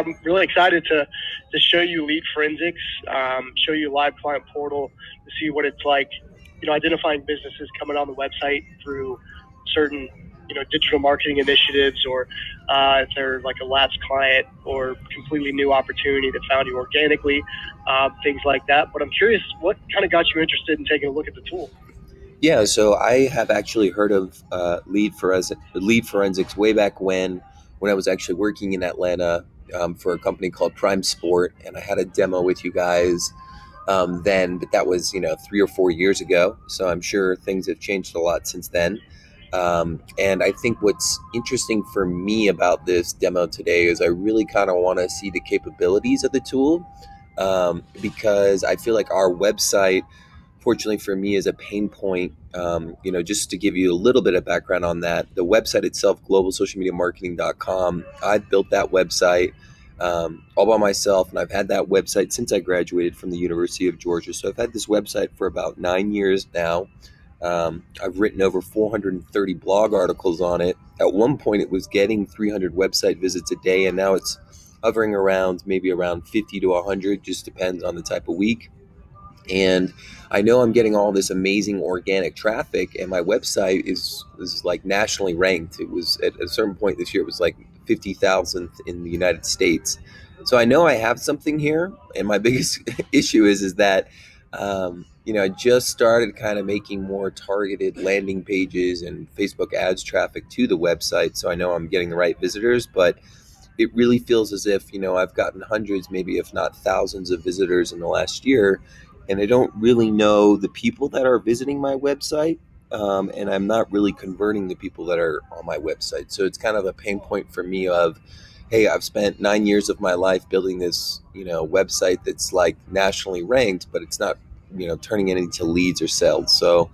I'm really excited to show you Lead Forensics, show you Live Client Portal to see what it's like, identifying businesses coming on the website through certain, digital marketing initiatives, or if they're like a lapsed client or completely new opportunity that found you organically, things like that. But I'm curious, what kind of got you interested in taking a look at the tool? Yeah, so I have actually heard of Lead Forensics way back when I was actually working in Atlanta for a company called Prime Sport, and I had a demo with you guys then, but that was 3 or 4 years ago. So I'm sure things have changed a lot since then. And I think what's interesting for me about this demo today is I really kind of want to see the capabilities of the tool because I feel like our website, fortunately for me, is a pain point. Just to give you a little bit of background on that, the website itself, globalsocialmediamarketing.com, I've built that website all by myself, and I've had that website since I graduated from the University of Georgia. So I've had this website for about 9 years now. I've written over 430 blog articles on it. At one point, it was getting 300 website visits a day, and now it's hovering around maybe around 50 to 100, just depends on the type of week. And I know I'm getting all this amazing organic traffic, and my website is like nationally ranked. It was at a certain point this year, it was like 50,000th in the United States. So I know I have something here, and my biggest issue is that I just started kind of making more targeted landing pages and Facebook ads traffic to the website. So I know I'm getting the right visitors, but it really feels as if I've gotten hundreds, maybe if not thousands of visitors in the last year, and I don't really know the people that are visiting my website, and I'm not really converting the people that are on my website. So it's kind of a pain point for me of, hey, I've spent 9 years of my life building this website that's like nationally ranked, but it's not turning it into leads or sales. So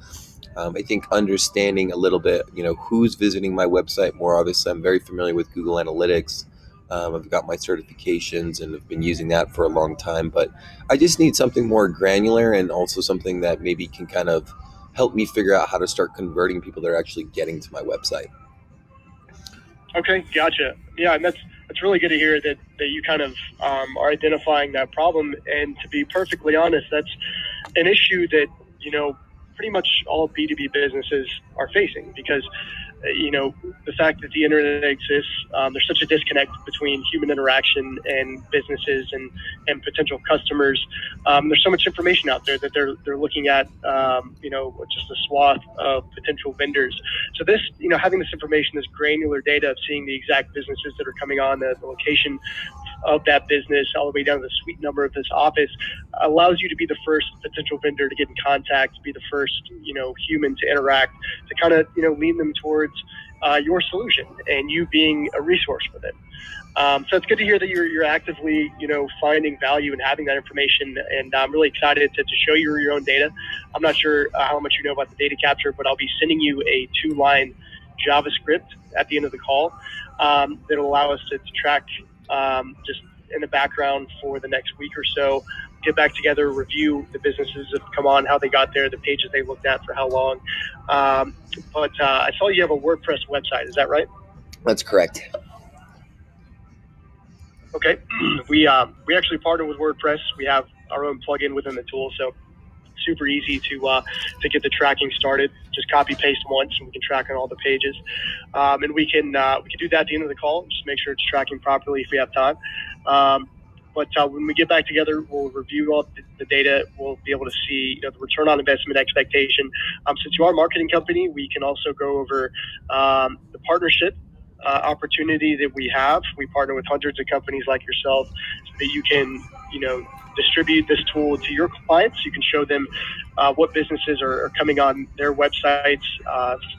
I think understanding a little bit, who's visiting my website more. Obviously, I'm very familiar with Google Analytics. I've got my certifications and have been using that for a long time. But I just need something more granular and also something that maybe can kind of help me figure out how to start converting people that are actually getting to my website. Okay, gotcha. Yeah, and that's really good to hear that you kind of are identifying that problem. And to be perfectly honest, that's an issue that pretty much all B2B businesses are facing, because the fact that the internet exists, there's such a disconnect between human interaction and businesses and potential customers. There's so much information out there that they're looking at, just a swath of potential vendors. So this, having this information, this granular data of seeing the exact businesses that are coming on, the location of that business, all the way down to the suite number of this office, allows you to be the first potential vendor to get in contact, to be the first, human to interact, to kind of, lean them towards your solution and you being a resource for them. So it's good to hear that you're actively, finding value and having that information. And I'm really excited to show you your own data. I'm not sure how much you know about the data capture, but I'll be sending you a 2-line JavaScript at the end of the call that'll allow us to track just in the background for the next week or so, get back together, review the businesses that have come on, how they got there, the pages they looked at for how long. But I saw you have a WordPress website. Is that right? That's correct. Okay. We actually partner with WordPress. We have our own plugin within the tool, so super easy to get the tracking started. Just copy paste once, and we can track on all the pages. And we can do that at the end of the call. Just make sure it's tracking properly if we have time. But when we get back together, we'll review all the data. We'll be able to see the return on investment expectation. Since you are a marketing company, we can also go over the partnership opportunity that we have. We partner with hundreds of companies like yourself so that you can, distribute this tool to your clients. You can show them what businesses are coming on their websites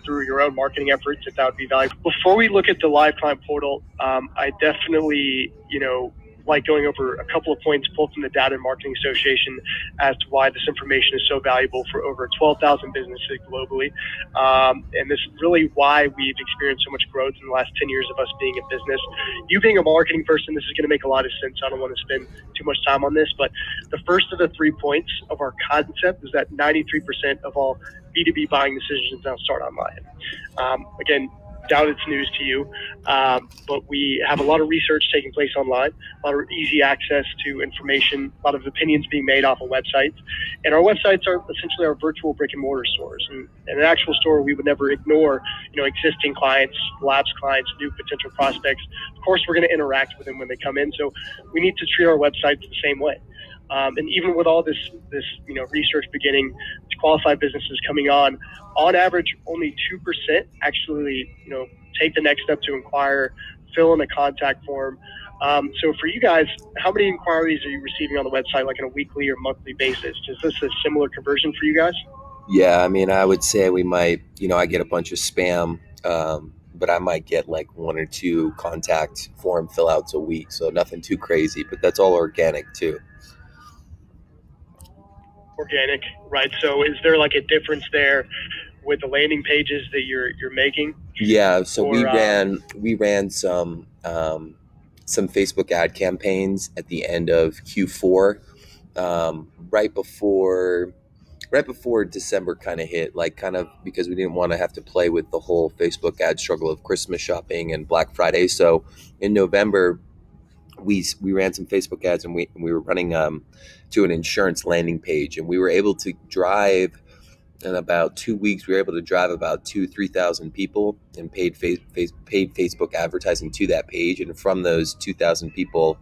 through your own marketing efforts, if that would be valuable. Before we look at the Live Client Portal, I definitely, like going over a couple of points pulled from the Data and Marketing Association as to why this information is so valuable for over 12,000 businesses globally. And this is really why we've experienced so much growth in the last 10 years of us being in business. You being a marketing person, this is going to make a lot of sense. I don't want to spend too much time on this, but the first of the 3 points of our concept is that 93% of all B2B buying decisions now start online. Again, doubt it's news to you, but we have a lot of research taking place online, a lot of easy access to information, a lot of opinions being made off of websites. And our websites are essentially our virtual brick and mortar stores. And an actual store, we would never ignore, existing clients, lapsed clients, new potential prospects. Of course, we're going to interact with them when they come in. So we need to treat our websites the same way. And even with all this research beginning, qualified businesses coming on average, only 2% actually, take the next step to inquire, fill in a contact form. So for you guys, how many inquiries are you receiving on the website, like on a weekly or monthly basis? Is this a similar conversion for you guys? Yeah, I mean, I would say we might, I get a bunch of spam, but I might get like one or two contact form fill outs a week. So nothing too crazy, but that's all organic too. Organic, right? So is there like a difference there with the landing pages that you're making? Yeah, so we Or ran some Facebook ad campaigns at the end of Q4, right before December kind of hit, like kind of because we didn't want to have to play with the whole Facebook ad struggle of Christmas shopping and Black Friday. So in November, we ran some Facebook ads, and we were running to an insurance landing page, and we were able to drive in about 2 weeks. We were able to drive about 2,000-3,000 people and paid Facebook advertising to that page, and from those 2,000 people,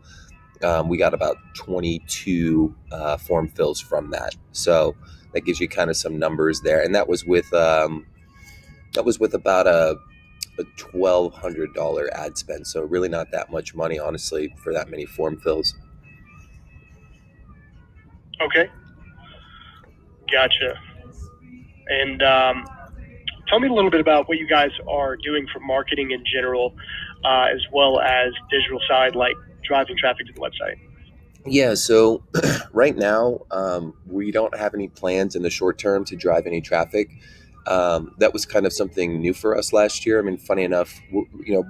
we got about 22 form fills from that. So that gives you kind of some numbers there, and that was with about a $1,200 ad spend. So really not that much money, honestly, for that many form fills. okay, gotcha. And tell me a little bit about what you guys are doing for marketing in general, as well as digital side, like driving traffic to the website. Yeah, so right now, we don't have any plans in the short term to drive any traffic. That was kind of something new for us last year. I mean, funny enough,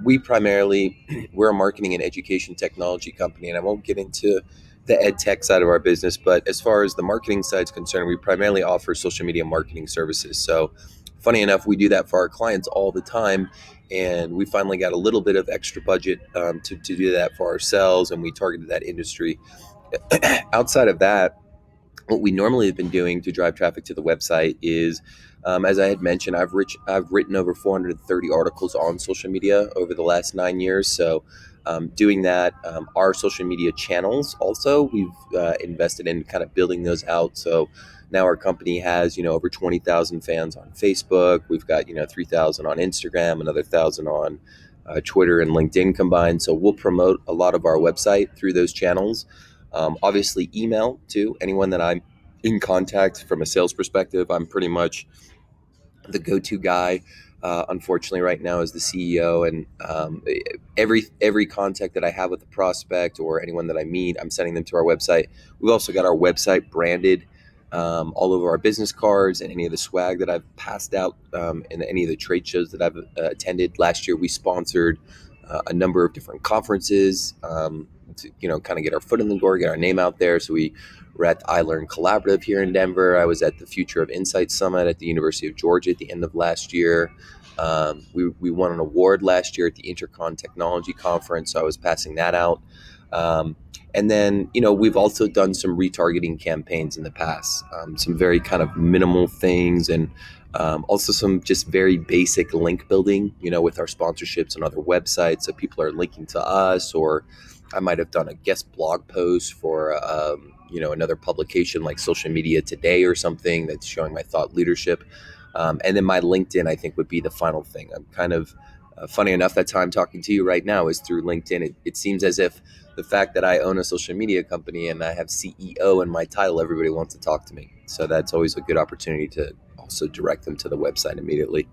we primarily we're a marketing and education technology company, and I won't get into the ed tech side of our business, but as far as the marketing side is concerned, we primarily offer social media marketing services. So, funny enough, we do that for our clients all the time, and we finally got a little bit of extra budget to do that for ourselves, and we targeted that industry. Outside of that, what we normally have been doing to drive traffic to the website is, as I had mentioned, I've written over 430 articles on social media over the last 9 years. So, doing that, our social media channels also, we've invested in kind of building those out. So now our company has, over 20,000 fans on Facebook. We've got, 3,000 on Instagram, another 1,000 on Twitter and LinkedIn combined. So we'll promote a lot of our website through those channels. Obviously, email too. Anyone that I'm in contact from a sales perspective, I'm pretty much the go-to guy. Unfortunately, right now as the CEO, and every contact that I have with a prospect or anyone that I meet, I'm sending them to our website. We've also got our website branded all over our business cards and any of the swag that I've passed out in any of the trade shows that I've attended. Last year, we sponsored a number of different conferences to kind of get our foot in the door, get our name out there. So we were at the iLearn Collaborative here in Denver. I was at the Future of Insight Summit at the University of Georgia at the end of last year. We won an award last year at the Intercon Technology Conference, so I was passing that out. And then, we've also done some retargeting campaigns in the past, some very kind of minimal things, and also some just very basic link building, with our sponsorships and other websites. So people are linking to us, or I might have done a guest blog post for, another publication like Social Media Today or something that's showing my thought leadership. And then my LinkedIn, I think, would be the final thing. I'm kind of, funny enough, that's how I'm talking to you right now is through LinkedIn. It seems as if the fact that I own a social media company and I have CEO in my title, everybody wants to talk to me. So that's always a good opportunity to also direct them to the website immediately.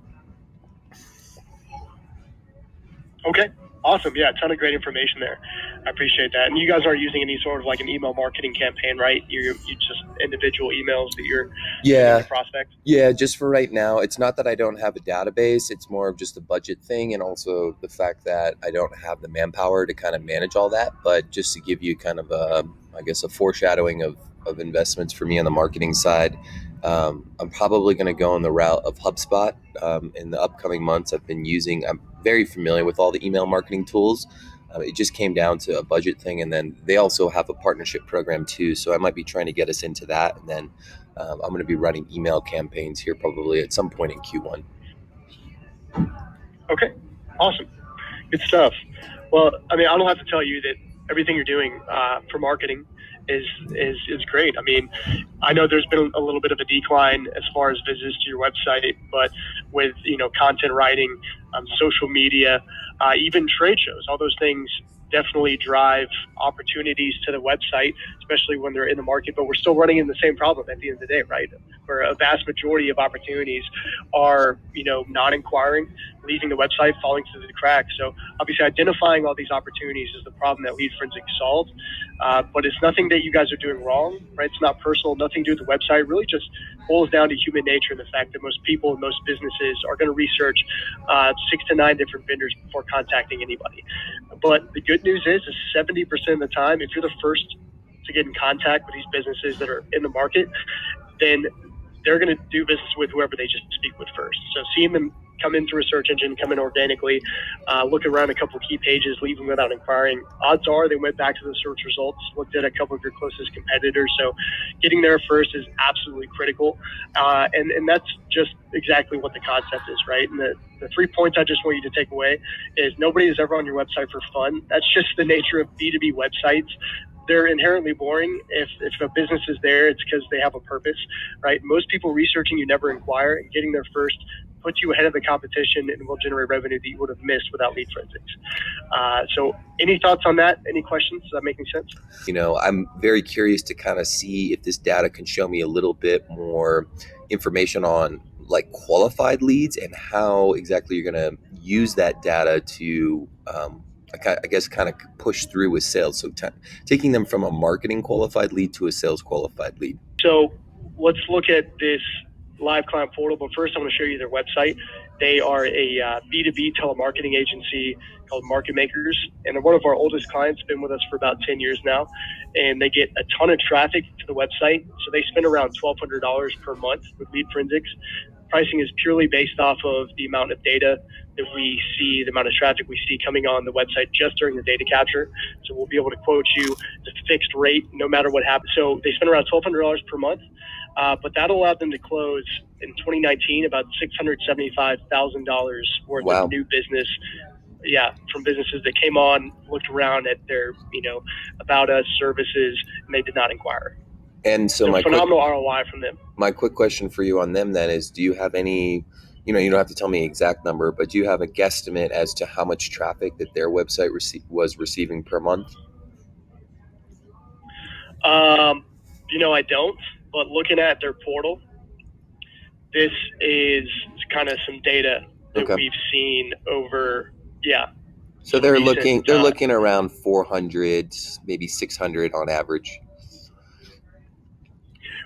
Okay, awesome. Yeah, a ton of great information there. I appreciate that. And you guys aren't using any sort of like an email marketing campaign, right? You just individual emails that you're sending to prospects. Yeah, just for right now. It's not that I don't have a database. It's more of just a budget thing, and also the fact that I don't have the manpower to kind of manage all that. But just to give you kind of I guess, a foreshadowing of of investments for me on the marketing side. I'm probably going to go on the route of HubSpot in the upcoming months. I'm very familiar with all the email marketing tools. It just came down to a budget thing, and then they also have a partnership program too. So I might be trying to get us into that, and then I'm going to be running email campaigns here probably at some point in Q1. Okay, awesome. Good stuff. Well, I mean, I don't have to tell you that everything you're doing for marketing is great. I mean, I know there's been a little bit of a decline as far as visits to your website, but with content writing, social media, even trade shows, all those things definitely drive opportunities to the website, especially when they're in the market. But we're still running into the same problem at the end of the day, right? Where a vast majority of opportunities are non-inquiring, leaving the website, falling through the cracks. So obviously identifying all these opportunities is the problem that Lead Forensics solved. But it's nothing that you guys are doing wrong, right? It's not personal, nothing to do with the website. It really just boils down to human nature and the fact that most people and most businesses are going to research 6 to 9 different vendors before contacting anybody. But the good news is 70% of the time, if you're the first to get in contact with these businesses that are in the market, then they're going to do business with whoever they just speak with first. So seeing them come in through a search engine, come in organically, look around a couple of key pages, leave them without inquiring, odds are they went back to the search results, looked at a couple of your closest competitors. So getting there first is absolutely critical. And that's just exactly what the concept is, right? And the 3 points I just want you to take away is nobody is ever on your website for fun. That's just the nature of B2B websites. They're inherently boring. If a business is there, it's because they have a purpose, right? Most people researching you never inquire, and getting there first puts you ahead of the competition and will generate revenue that you would have missed without Lead Forensics. So any thoughts on that? Any questions? Does that make any sense? I'm very curious to kind of see if this data can show me a little bit more information on like qualified leads and how exactly you're going to use that data to I guess kind of push through with sales. So taking them from a marketing qualified lead to a sales qualified lead. So let's look at this live client portal, but first I'm going to show you their website. They are a B2B telemarketing agency called Market Makers, and they're one of our oldest clients, been with us for about 10 years now, and they get a ton of traffic to the website. So they spend around $1,200 per month with Lead Forensics. Pricing is purely based off of the amount of data that we see, the amount of traffic we see coming on the website just during the data capture. So we'll be able to quote you the fixed rate no matter what happens. So they spend around $1,200 per month, but that allowed them to close in 2019 about $675,000 worth Wow. of new business. Yeah, from businesses that came on, looked around at their, about us services, and they did not inquire. And so phenomenal ROI from them. My quick question for you on them then is, do you have any, you don't have to tell me an exact number, but do you have a guesstimate as to how much traffic that their website was receiving per month? I don't, but looking at their portal, this is kind of some data that we've seen over, So they're looking around 400, maybe 600 on average.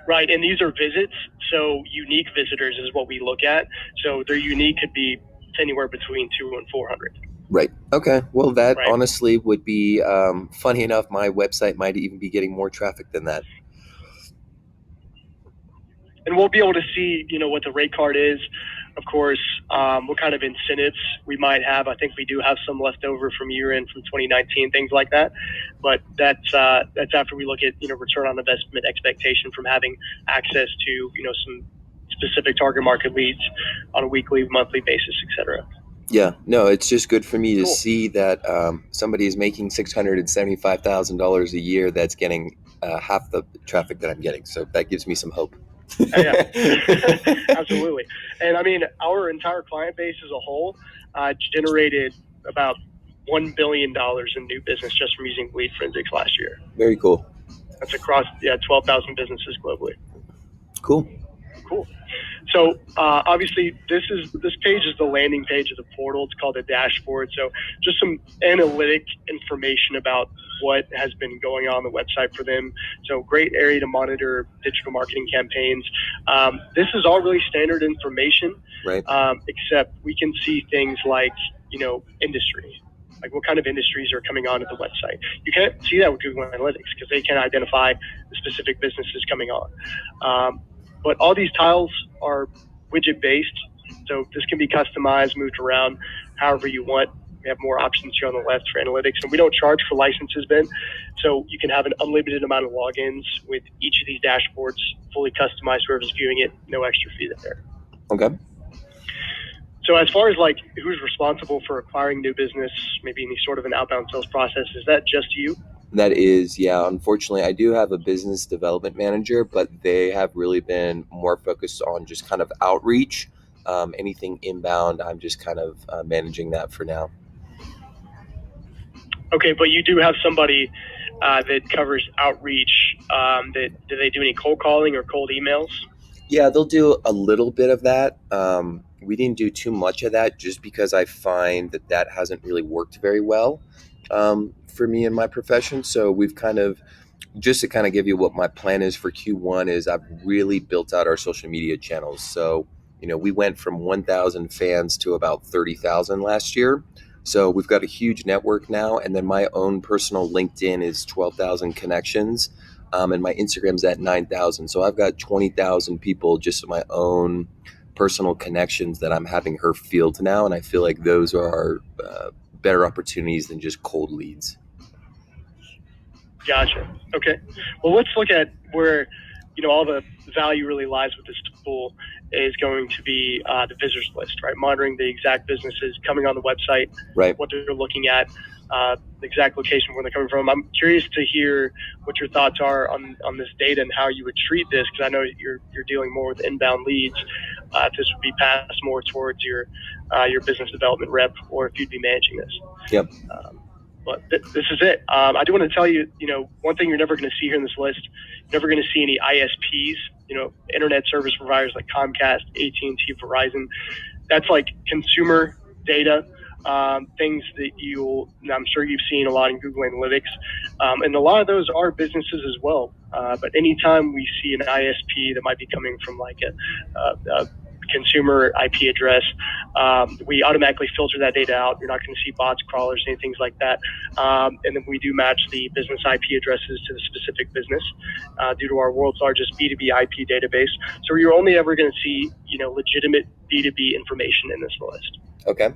Right, and these are visits, so unique visitors is what we look at. So their unique could be anywhere between 200 and 400. Right. Okay. Well, that honestly would be funny enough. My website might even be getting more traffic than that. And we'll be able to see, what the rate card is. Of course, what kind of incentives we might have. I think we do have some left over from year-end from 2019, things like that. But that's after we look at, return on investment expectation from having access to, some specific target market leads on a weekly, monthly basis, et cetera. Yeah, no, it's just good for me to see that somebody is making $675,000 a year that's getting half the traffic that I'm getting. So that gives me some hope. Yeah, absolutely. And I mean, our entire client base as a whole generated about $1 billion in new business just from using Lead Forensics last year. Very cool. That's across 12,000 businesses globally. Cool. So obviously this page is the landing page of the portal. It's called a dashboard. So just some analytic information about what has been going on the website for them. So great area to monitor digital marketing campaigns. This is all really standard information, right? Except we can see things like, industry. Like what kind of industries are coming onto the website. You can't see that with Google Analytics because they can't identify the specific businesses coming on. But all these tiles are widget based, so this can be customized, moved around however you want. We have more options here on the left for analytics, and we don't charge for licenses, Ben. So you can have an unlimited amount of logins with each of these dashboards, fully customized, whoever's viewing it, no extra fee there. Okay. So as far as like who's responsible for acquiring new business, maybe any sort of an outbound sales process, is that just you? That is, yeah. Unfortunately, I do have a business development manager, but they have really been more focused on just kind of outreach. Anything inbound, I'm just kind of managing that for now. Okay, but you do have somebody that covers outreach. Do they do any cold calling or cold emails? Yeah, they'll do a little bit of that. We didn't do too much of that just because I find that that hasn't really worked very well for me in my profession. So we've kind of, just to kind of give you what my plan is for Q1 is I've really built out our social media channels. So, we went from 1,000 fans to about 30,000 last year. So we've got a huge network now. And then my own personal LinkedIn is 12,000 connections. And my Instagram's at 9,000. So I've got 20,000 people just in my own personal connections that I'm having her field now. And I feel like those are better opportunities than just cold leads. Gotcha. Okay. Well, let's look at where, all the value really lies with this tool is going to be the visitors list, right? Monitoring the exact businesses coming on the website, right? What they're looking at, the exact location where they're coming from. I'm curious to hear what your thoughts are on this data and how you would treat this, because I know you're dealing more with inbound leads. If this would be passed more towards your business development rep, or if you'd be managing this. Yep. But this is it. I do want to tell you, one thing you're never going to see here in this list, you're never going to see any ISPs, internet service providers like Comcast, AT&T, Verizon. That's like consumer data, things that I'm sure you've seen a lot in Google Analytics. And a lot of those are businesses as well. But anytime we see an ISP that might be coming from like a consumer IP address, we automatically filter that data out. You're not going to see bots, crawlers, any things like that. And then we do match the business IP addresses to the specific business due to our world's largest B2B IP database. So you're only ever going to see, legitimate B2B information in this list. Okay.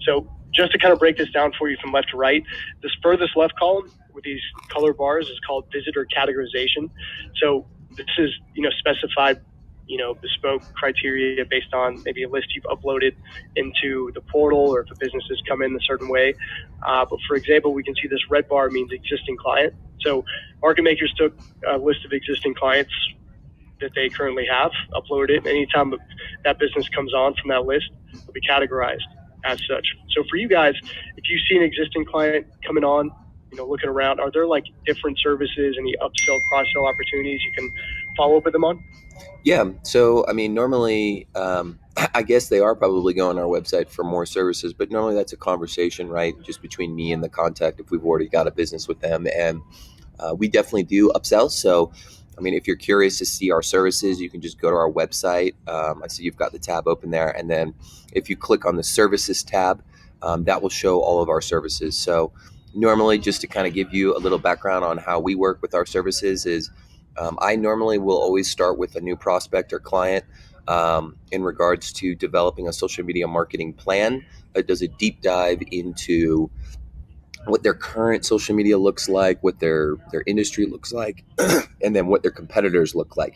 So just to kind of break this down for you from left to right, this furthest left column with these color bars is called visitor categorization. So this is, specified bespoke criteria based on maybe a list you've uploaded into the portal, or if a business has come in a certain way. But for example, we can see this red bar means existing client. So market makers took a list of existing clients that they currently have, uploaded it, and anytime that business comes on from that list, it'll be categorized as such. So for you guys, if you see an existing client coming on, looking around, are there like different services, any upsell, cross-sell opportunities you can follow up with them on? Yeah. So, normally, I guess they are probably going on our website for more services, but normally that's a conversation, right? Just between me and the contact if we've already got a business with them. And we definitely do upsell. So, if you're curious to see our services, you can just go to our website. I see you've got the tab open there. And then if you click on the services tab, that will show all of our services. So normally, just to kind of give you a little background on how we work with our services is I normally will always start with a new prospect or client in regards to developing a social media marketing plan. It does a deep dive into what their current social media looks like, what their industry looks like, and then what their competitors look like.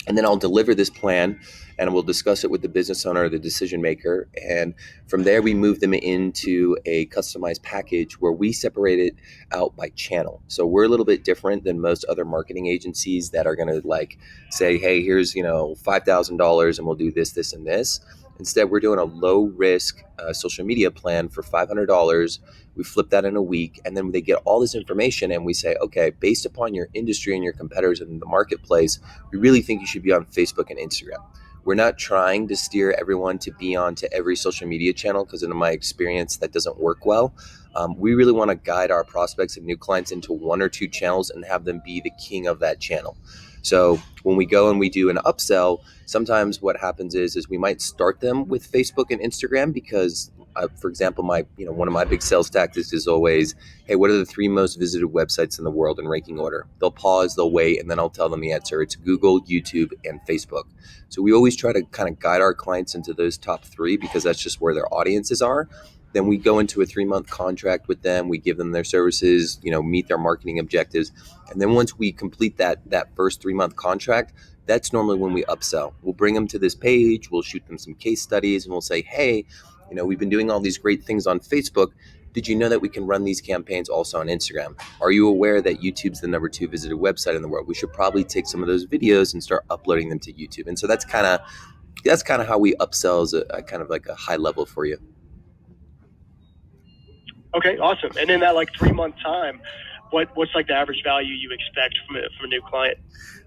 And then I'll deliver this plan and we'll discuss it with the business owner, the decision maker. And from there, we move them into a customized package where we separate it out by channel. So we're a little bit different than most other marketing agencies that are going to like say, hey, here's, $5,000 and we'll do this, this, and this. Instead, we're doing a low risk social media plan for $500. We flip that in a week, and then they get all this information and we say, okay, based upon your industry and your competitors in the marketplace, we really think you should be on Facebook and Instagram. We're not trying to steer everyone to be on to every social media channel because in my experience, that doesn't work well. We really want to guide our prospects and new clients into one or two channels and have them be the king of that channel. So when we go and we do an upsell, sometimes what happens is we might start them with Facebook and Instagram because, for example, my one of my big sales tactics is always, hey, what are the three most visited websites in the world in ranking order? They'll pause, they'll wait, and then I'll tell them the answer. It's Google, YouTube, and Facebook. So we always try to kind of guide our clients into those top three because that's just where their audiences are. Then we go into a 3-month contract with them. We give them their services, meet their marketing objectives. And then once we complete that first 3-month contract, that's normally when we upsell. We'll bring them to this page, we'll shoot them some case studies, and we'll say, hey, we've been doing all these great things on Facebook. Did you know that we can run these campaigns also on Instagram? Are you aware that YouTube's the number 2 visited website in the world? We should probably take some of those videos and start uploading them to YouTube. And so that's kind of how we upsell as a kind of like a high level for you. Okay, awesome. And in that 3-month time, what's the average value you expect from a new client?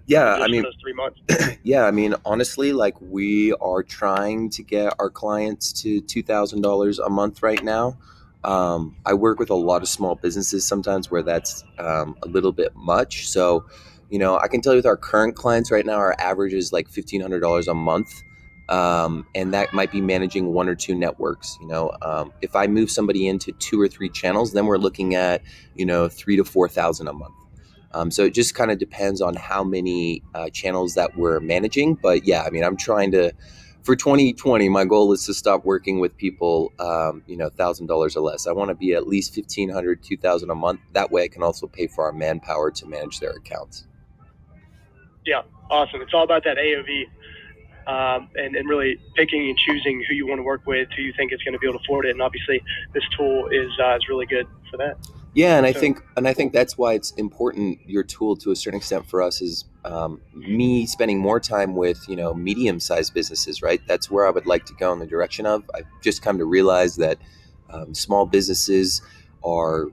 Yeah, I mean, those 3 months. Yeah, I mean, honestly, we are trying to get our clients to $2,000 a month right now. I work with a lot of small businesses sometimes where that's a little bit much. So, I can tell you with our current clients right now, our average is $1,500 a month. And that might be managing 1 or 2 networks. If I move somebody into 2 or 3 channels, then we're looking at, 3,000 to 4,000 a month. So it just kind of depends on how many channels that we're managing. But yeah, I mean, I'm trying to, for 2020, my goal is to stop working with people, $1,000 or less. I want to be at least 1,500, 2,000 a month. That way I can also pay for our manpower to manage their accounts. Yeah, awesome. It's all about that AOV. And really picking and choosing who you want to work with, who you think is going to be able to afford it, and obviously this tool is really good for that. Yeah, and I think that's why it's important. Your tool, to a certain extent, for us is me spending more time with medium-sized businesses. Right, that's where I would like to go in the direction of. I've just come to realize that small businesses are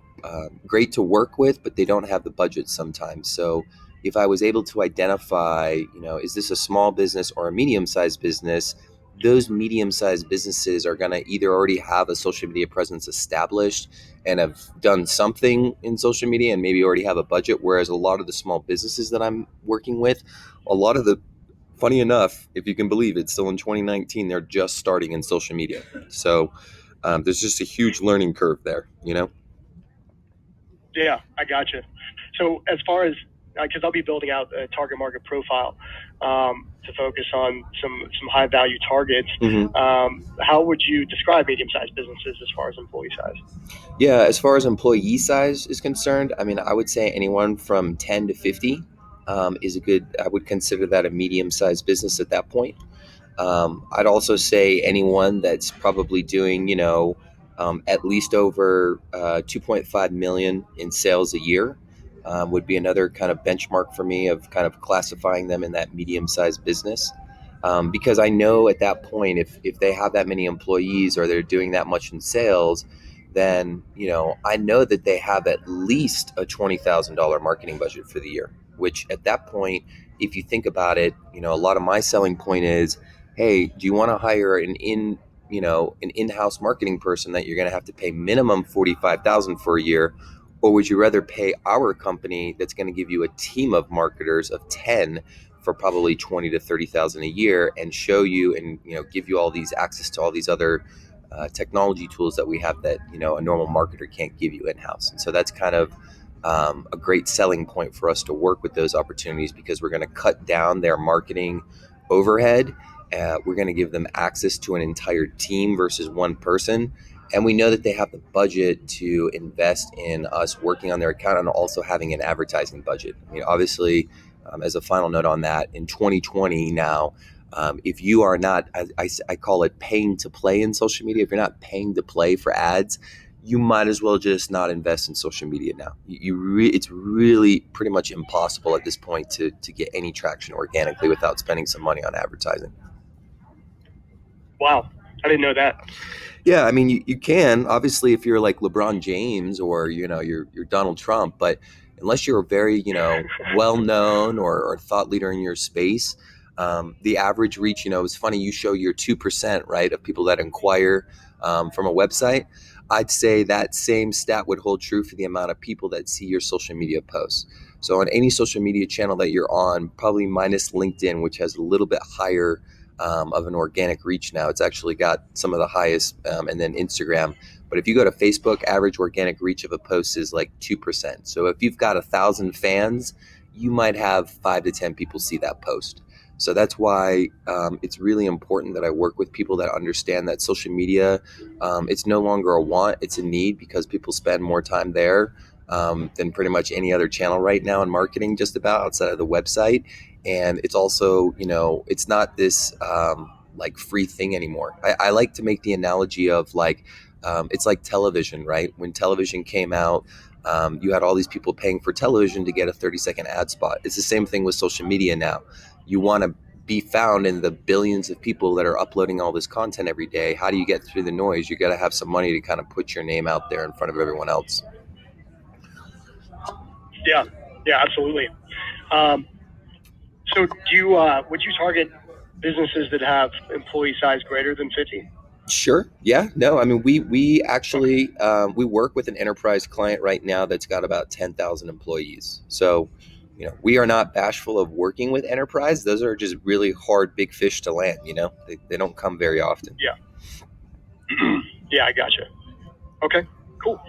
great to work with, but they don't have the budget sometimes. So if I was able to identify, is this a small business or a medium-sized business? Those medium-sized businesses are going to either already have a social media presence established and have done something in social media and maybe already have a budget. Whereas a lot of the small businesses that I'm working with, funny enough, if you can believe it, still in 2019, they're just starting in social media. So there's just a huge learning curve there, Yeah, I gotcha. So as far as, because I'll be building out a target market profile to focus on some high value targets. Mm-hmm. How would you describe medium-sized businesses as far as employee size? Yeah, as far as employee size is concerned, I mean, I would say anyone from 10 to 50 is I would consider that a medium-sized business at that point. I'd also say anyone that's probably doing, at least over 2.5 million in sales a year would be another kind of benchmark for me of kind of classifying them in that medium-sized business. Because I know at that point, if they have that many employees or they're doing that much in sales, then, I know that they have at least a $20,000 marketing budget for the year, which at that point, if you think about it, a lot of my selling point is, hey, do you want to hire an in-house marketing person that you're going to have to pay minimum $45,000 for a year, or would you rather pay our company that's going to give you a team of marketers of 10 for probably 20 to 30,000 a year and show you and give you all these access to all these other technology tools that we have that a normal marketer can't give you in-house. And so that's kind of a great selling point for us to work with those opportunities because we're going to cut down their marketing overhead. We're going to give them access to an entire team versus one person. And we know that they have the budget to invest in us working on their account and also having an advertising budget. I mean, obviously, as a final note on that, in 2020 now, if you are not, I call it paying to play in social media, if you're not paying to play for ads, you might as well just not invest in social media now. It's really pretty much impossible at this point to get any traction organically without spending some money on advertising. Wow, I didn't know that. Yeah, I mean, you can, obviously, if you're like LeBron James or you're Donald Trump, but unless you're a very well known or thought leader in your space, the average reach, it's funny, you show your 2%, right, of people that inquire from a website. I'd say that same stat would hold true for the amount of people that see your social media posts. So on any social media channel that you're on, probably minus LinkedIn, which has a little bit higher of an organic reach now. It's actually got some of the highest, and then Instagram. But if you go to Facebook, average organic reach of a post is like 2%. So if you've got 1,000 fans, you might have 5 to 10 people see that post. So that's why it's really important that I work with people that understand that social media, it's no longer a want, it's a need, because people spend more time there than pretty much any other channel right now in marketing, just about outside of the website. And it's also, it's not this like free thing anymore. I like to make the analogy of like, it's like television, right? When television came out, you had all these people paying for television to get a 30-second ad spot. It's the same thing with social media now. You want to be found in the billions of people that are uploading all this content every day. How do you get through the noise? You got to have some money to kind of put your name out there in front of everyone else. Yeah, yeah, absolutely. So would you target businesses that have employee size greater than 50? Sure. Yeah. No. I mean, we actually we work with an enterprise client right now that's got about 10,000 employees. So, we are not bashful of working with enterprise. Those are just really hard, big fish to land. They don't come very often. Yeah. Yeah, I gotcha. Okay, cool.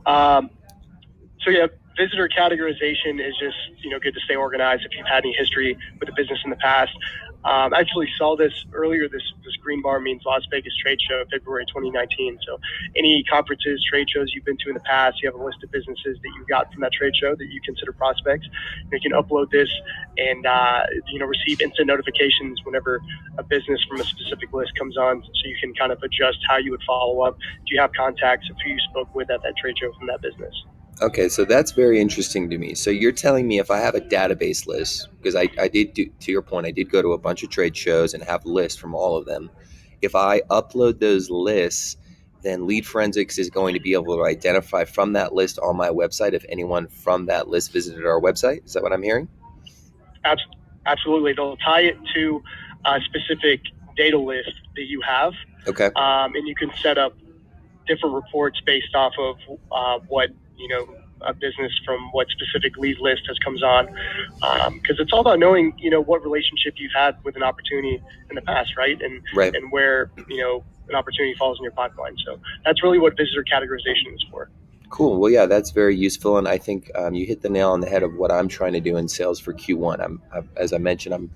So yeah, visitor categorization is just good to stay organized if you've had any history with a business in the past. I actually saw this earlier. This green bar means Las Vegas Trade Show, February 2019. So any conferences, trade shows you've been to in the past, you have a list of businesses that you got from that trade show that you consider prospects. You can upload this and receive instant notifications whenever a business from a specific list comes on, so you can kind of adjust how you would follow up. Do you have contacts of who you spoke with at that trade show from that business? Okay, so that's very interesting to me. So you're telling me if I have a database list, because I did do, to your point, I did go to a bunch of trade shows and have lists from all of them. If I upload those lists, then Lead Forensics is going to be able to identify from that list on my website if anyone from that list visited our website. Is that what I'm hearing? Absolutely. They'll tie it to a specific data list that you have. Okay. And you can set up different reports based off of what a business from what specific lead list has comes on, because it's all about knowing what relationship you've had with an opportunity in the past, right? And where an opportunity falls in your pipeline. So that's really what visitor categorization is for. Cool. Well, yeah, that's very useful, and I think you hit the nail on the head of what I'm trying to do in sales for Q1. As I mentioned, I'm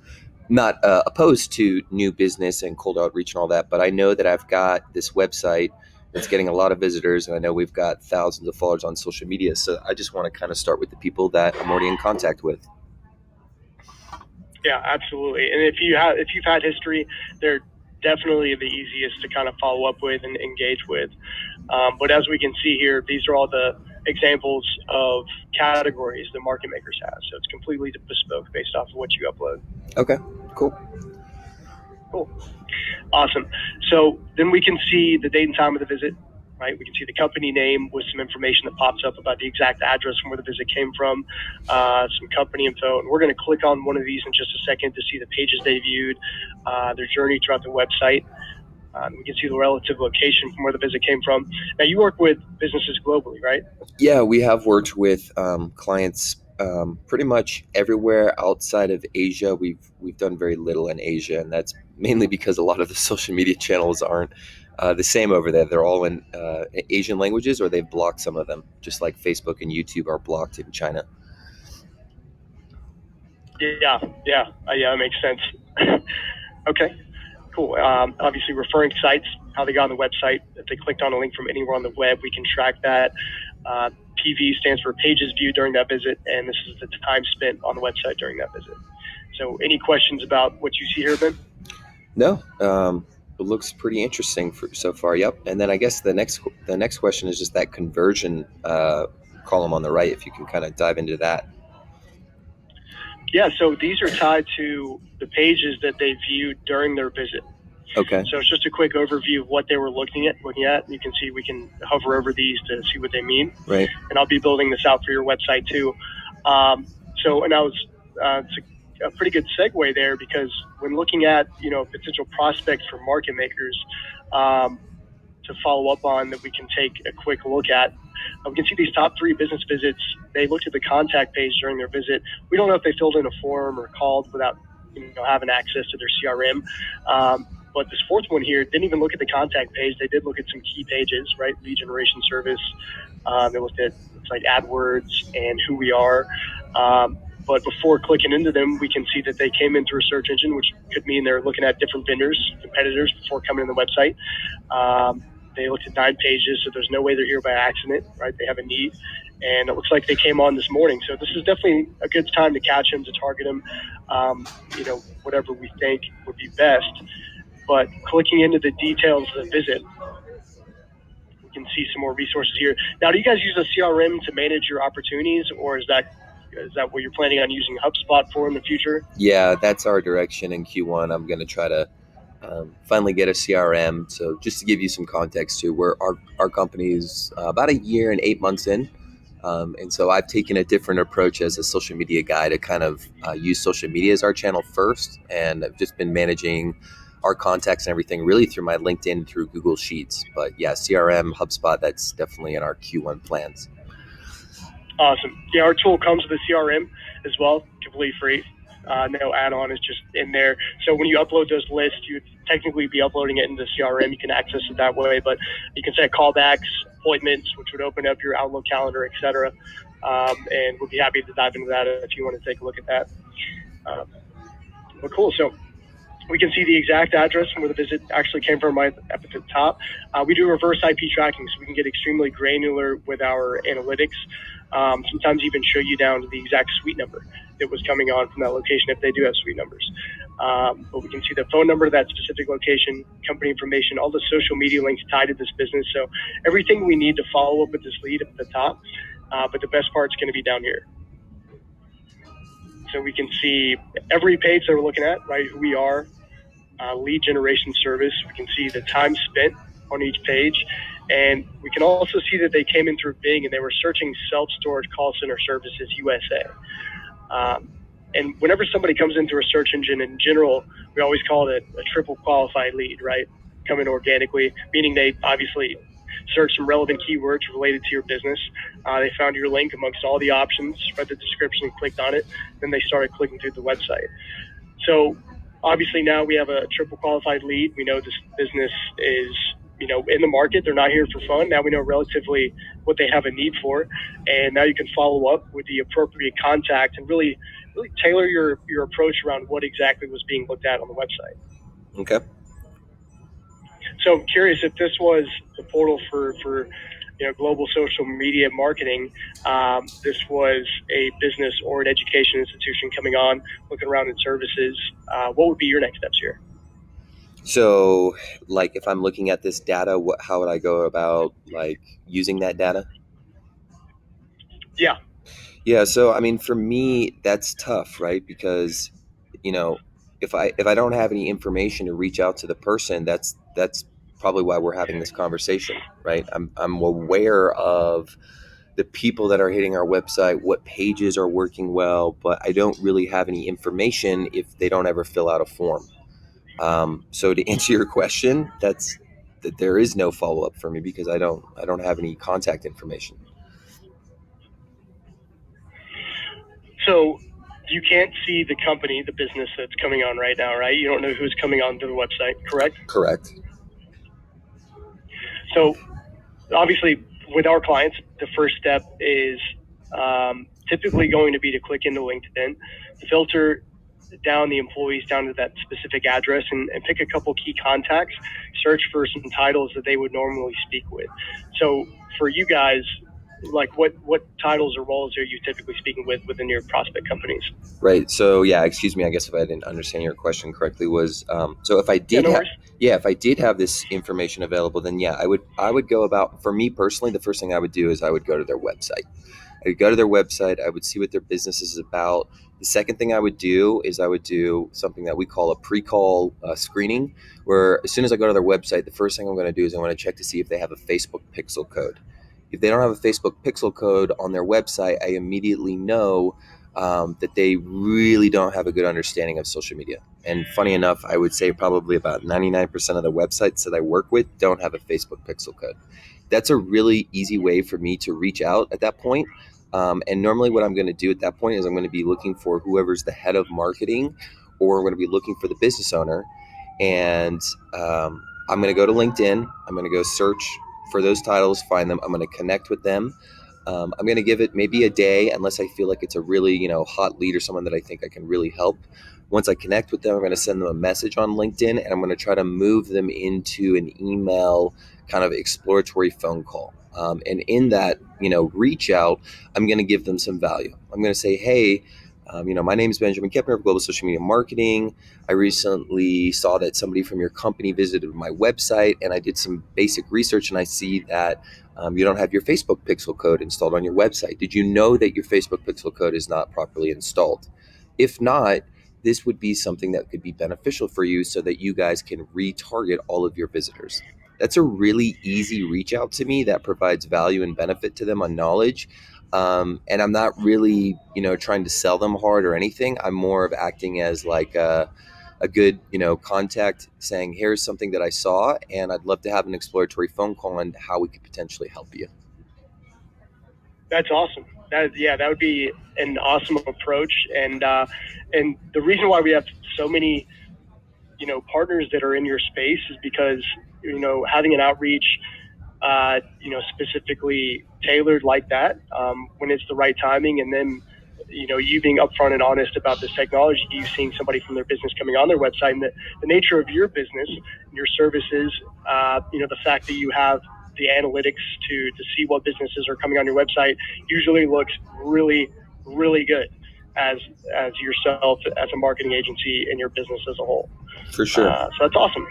not opposed to new business and cold outreach and all that, but I know that I've got this website that's getting a lot of visitors, and I know we've got thousands of followers on social media. So I just want to kind of start with the people that I'm already in contact with. Yeah, absolutely. And if you've had history, they're definitely the easiest to kind of follow up with and engage with. But as we can see here, these are all the examples of categories that market makers have. So it's completely bespoke based off of what you upload. Okay, cool. Awesome. So then we can see the date and time of the visit, right? We can see the company name with some information that pops up about the exact address from where the visit came from, some company info. And we're going to click on one of these in just a second to see the pages they viewed, their journey throughout the website. We can see the relative location from where the visit came from. Now, you work with businesses globally, right? Yeah, we have worked with clients pretty much everywhere outside of Asia. We've done very little in Asia, and that's mainly because a lot of the social media channels aren't the same over there. They're all in Asian languages, or they've blocked some of them, just like Facebook and YouTube are blocked in China. Yeah, that makes sense. Okay, cool. Obviously, referring sites, how they got on the website. If they clicked on a link from anywhere on the web, we can track that. PV stands for pages viewed during that visit, and this is the time spent on the website during that visit. So any questions about what you see here, Ben? No, it looks pretty interesting so far. Yep. And then I guess the next question is just that conversion column on the right, if you can kind of dive into that. Yeah, so these are tied to the pages that they viewed during their visit. Okay. So it's just a quick overview of what they were looking at. You can see we can hover over these to see what they mean. Right. And I'll be building this out for your website too. It's a pretty good segue there, because when looking at potential prospects for market makers to follow up on that we can take a quick look at, We can see these top 3 business visits. They looked at the contact page during their visit. We don't know if they filled in a form or called without having access to their CRM. But this 4th one here didn't even look at the contact page. They did look at some key pages, right? Lead generation service. They looked at like AdWords and who we are. But before clicking into them, we can see that they came in through a search engine, which could mean they're looking at different vendors, competitors before coming to the website. They looked at 9 pages, so there's no way they're here by accident, right? They have a need. And it looks like they came on this morning. So this is definitely a good time to catch them, to target them, whatever we think would be best. But clicking into the details of the visit, we can see some more resources here. Now, do you guys use a CRM to manage your opportunities, or is that what you're planning on using HubSpot for in the future? Yeah, that's our direction in Q1. I'm going to try to finally get a CRM. So just to give you some context too, our company's about a year and 8 months in. And so I've taken a different approach as a social media guy to kind of use social media as our channel first. And I've just been managing our contacts and everything really through my LinkedIn, through Google Sheets. But yeah, CRM, HubSpot, that's definitely in our Q1 plans. Awesome. Yeah, our tool comes with a CRM as well, completely free. No add-on, is just in there. So when you upload those lists, you would technically be uploading it into the CRM. You can access it that way, but you can set callbacks, appointments, which would open up your Outlook calendar, etc. And we'll be happy to dive into that if you want to take a look at that. But cool. So we can see the exact address and where the visit actually came from right up at the top. We do reverse IP tracking, so we can get extremely granular with our analytics. Sometimes even show you down to the exact suite number that was coming on from that location if they do have suite numbers. But we can see the phone number of that specific location, company information, all the social media links tied to this business. So everything we need to follow up with this lead at the top. But the best part's going to be down here. So we can see every page that we're looking at, right, who we are, lead generation service. We can see the time spent on each page. And we can also see that they came in through Bing and they were searching self-storage call center services USA. And whenever somebody comes into a search engine in general, we always call it a triple qualified lead, right? Come in organically, meaning they obviously search some relevant keywords related to your business. They found your link amongst all the options, read the description and clicked on it. Then they started clicking through the website. So obviously now we have a triple qualified lead. We know this business is, in the market. They're not here for fun. Now we know relatively what they have a need for. And now you can follow up with the appropriate contact and really tailor your approach around what exactly was being looked at on the website. Okay. So I'm curious if this was the portal for global social media marketing. This was a business or an education institution coming on, looking around in services. What would be your next steps here? So, like, if I'm looking at this data, how would I go about using that data? Yeah. Yeah. So, I mean, for me, that's tough, right? Because, if I don't have any information to reach out to the person, that's probably why we're having this conversation, right? I'm aware of the people that are hitting our website, what pages are working well, but I don't really have any information if they don't ever fill out a form. So to answer your question, that there is no follow up for me because I don't have any contact information. So you can't see the company, the business that's coming on right now, right? You don't know who's coming onto the website, correct? Correct. So obviously with our clients, the first step is typically going to be to click into LinkedIn, filter down the employees down to that specific address and pick a couple key contacts, search for some titles that they would normally speak with. So for you guys, like what titles or roles are you typically speaking with within your prospect companies? Right. So yeah, excuse me, I guess if I didn't understand your question correctly was, so if I did if I did have this information available, then yeah, I would go about, for me personally, the first thing I would do is I would go to their website. I would go to their website. I would see what their business is about. The second thing I would do is I would do something that we call a pre-call screening, where as soon as I go to their website, the first thing I'm going to do is I want to check to see if they have a Facebook pixel code. If they don't have a Facebook pixel code on their website, I immediately know that they really don't have a good understanding of social media. And funny enough, I would say probably about 99% of the websites that I work with don't have a Facebook pixel code. that's a really easy way for me to reach out at that point. And normally, what I'm going to do at that point is I'm going to be looking for whoever's the head of marketing, or I'm going to be looking for the business owner. And I'm going to go to LinkedIn. I'm going to go search for those titles, find them. I'm going to connect with them. I'm going to give it maybe a day, unless I feel like it's a really, hot lead or someone that I think I can really help. Once I connect with them, I'm going to send them a message on LinkedIn, and I'm going to try to move them into an email kind of exploratory phone call. And in that, reach out, I'm going to give them some value. I'm going to say, hey, my name is Benjamin Kepner of Global Social Media Marketing. I recently saw that somebody from your company visited my website, and I did some basic research, and I see that you don't have your Facebook pixel code installed on your website. Did you know that your Facebook pixel code is not properly installed? If not, this would be something that could be beneficial for you so that you guys can retarget all of your visitors. That's a really easy reach out to me that provides value and benefit to them on knowledge. And I'm not really, trying to sell them hard or anything. I'm more of acting as like a good, contact, saying, here's something that I saw, and I'd love to have an exploratory phone call on how we could potentially help you. That's awesome. That would be an awesome approach. And the reason why we have so many, partners that are in your space is because, having an outreach, specifically tailored like that, when it's the right timing, and then, you being upfront and honest about this technology, you seeing somebody from their business coming on their website, and the nature of your business and your services, the fact that you have the analytics to see what businesses are coming on your website usually looks really, really good as yourself, as a marketing agency, and your business as a whole. For sure. So that's awesome.